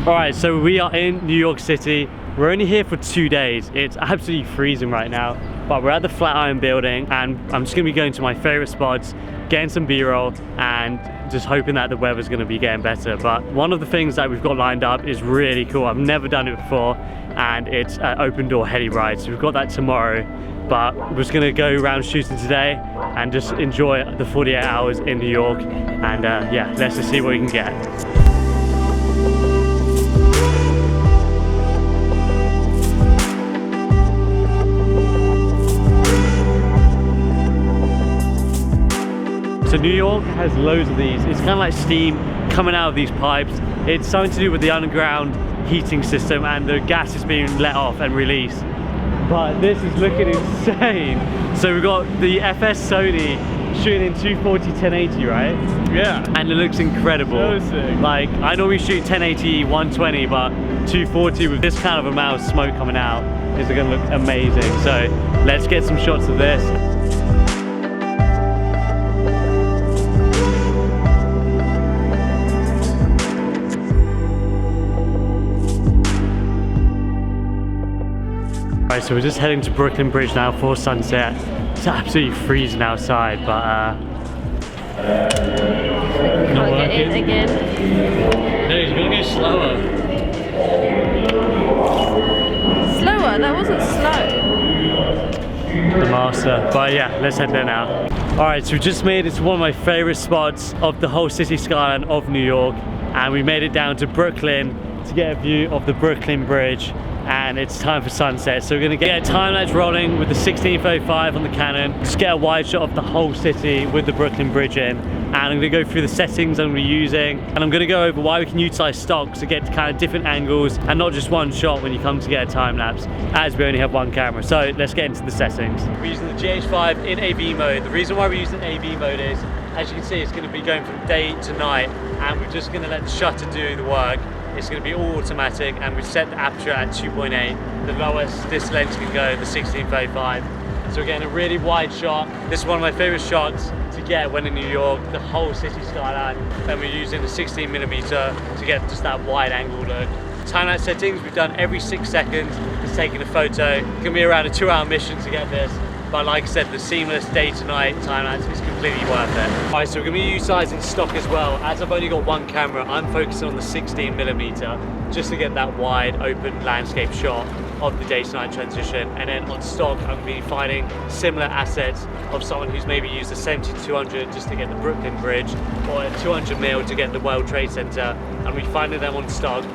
Alright, so we are in New York City. We're only here for 2 days. It's absolutely freezing right now, but we're at the Flatiron building and I'm just gonna be going to my favorite spots, getting some B-roll and just hoping that the weather's gonna be getting better. But one of the things that we've got lined up is really cool. I've never done it before and it's an open door heli ride. So we've got that tomorrow, but we're just gonna go around shooting today and just enjoy the 48 hours in New York. And yeah, let's just see what we can get. So New York has loads of these. It's kind of like steam coming out of these pipes. It's something to do with the underground heating system and the gas is being let off and released. But this is looking insane. So we've got the FS Sony shooting in 240 1080, right? Yeah. And it looks incredible. So sick. Like, I normally shoot 1080 120, but 240 with this kind of amount of smoke coming out is gonna look amazing. So let's get some shots of this. Alright, so we're just heading to Brooklyn Bridge now for sunset. It's absolutely freezing outside, but not working. Again. No, he's gonna go slower. Slower? That wasn't slow. The master. But yeah, let's head there now. Alright, so we just made it to one of my favorite spots of the whole city skyline of New York, and we made it down to Brooklyn to get a view of the Brooklyn Bridge. And it's time for sunset, so we're gonna get a time lapse rolling with the 1605 on the Canon, just get a wide shot of the whole city with the Brooklyn Bridge in, and I'm gonna go through the settings I'm gonna be using, and I'm gonna go over why we can utilize stock to get kind of different angles and not just one shot when you come to get a time lapse, as we only have one camera. So let's get into the settings. We're using the GH5 in AV mode. The reason why we're using AV mode is, as you can see, it's gonna be going from day to night, and we're just gonna let the shutter do the work. It's going to be all automatic, and we've set the aperture at 2.8, the lowest this lens can go, the 1635. So we're getting a really wide shot. This is one of my favorite shots to get when in New York, the whole city skyline. And we're using the 16mm to get just that wide angle look. Time-lapse settings, we've done every 6 seconds, it's taking a photo. It's going to be around a 2-hour mission to get this. But like I said, the seamless day to night time-lapse is completely worth it. Alright, so we're going to be utilising stock as well. As I've only got one camera, I'm focusing on the 16mm just to get that wide open landscape shot of the day to night transition. And then on stock, I'm going to be finding similar assets of someone who's maybe used a 70-200 just to get the Brooklyn Bridge, or a 200mm to get the World Trade Center. And we're finding them on stock,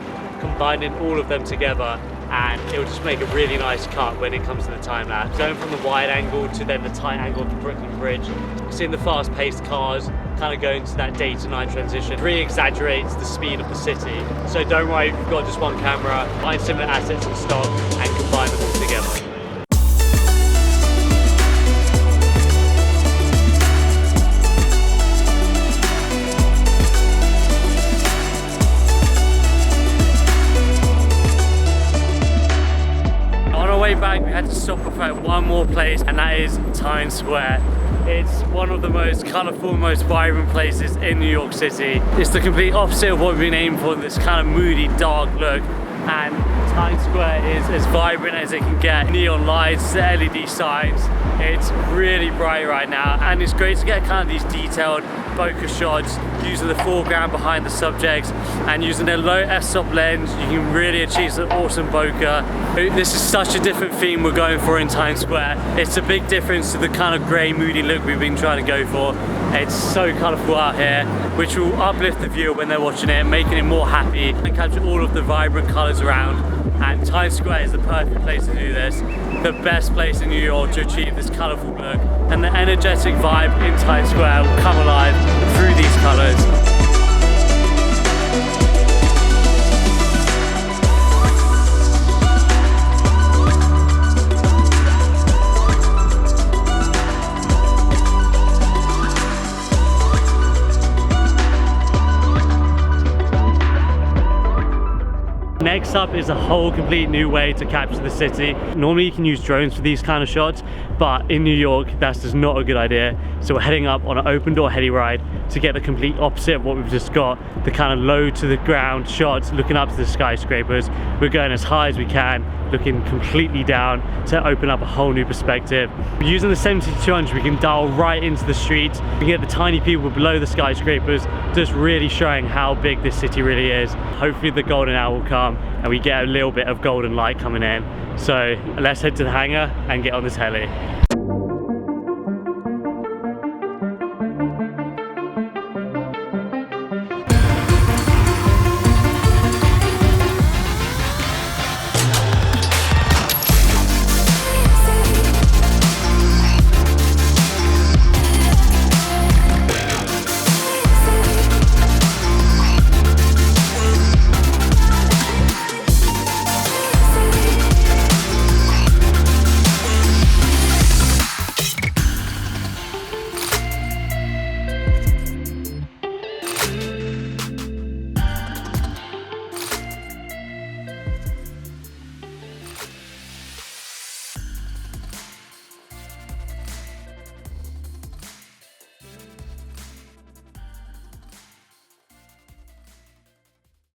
combining all of them together, and it will just make a really nice cut when it comes to the time lapse. Going from the wide angle to then the tight angle of the Brooklyn Bridge, seeing the fast-paced cars kind of going to that day to night transition really exaggerates the speed of the city. So don't worry if you've got just one camera, find similar assets in stock and combine them all together. Back, we had to stop off at one more place, and that is Times Square. It's one of the most colourful, most vibrant places in New York City. It's the complete opposite of what we've been aiming for, this kind of moody, dark look. And Times Square is as vibrant as it can get. Neon lights, LED signs. It's really bright right now, and it's great to get kind of these detailed focus shots using the foreground behind the subjects, and using a low f-stop lens you can really achieve some awesome bokeh. This is such a different theme we're going for in Times Square. It's a big difference to the kind of grey moody look we've been trying to go for. It's so colourful out here, which will uplift the viewer when they're watching it, making it more happy and capture all of the vibrant colours around. And Times Square is the perfect place to do this. The best place in New York to achieve this colourful look. And the energetic vibe in Times Square will come alive through these colours. Next up is a whole complete new way to capture the city. Normally you can use drones for these kind of shots, but in New York that's just not a good idea. So we're heading up on an open door heli ride to get the complete opposite of what we've just got, the kind of low to the ground shots looking up to the skyscrapers. We're going as high as we can, looking completely down to open up a whole new perspective. Using the 7200 we can dial right into the streets. We can get the tiny people below the skyscrapers, just really showing how big this city really is. Hopefully the golden hour will come and we get a little bit of golden light coming in. So let's head to the hangar and get on this heli.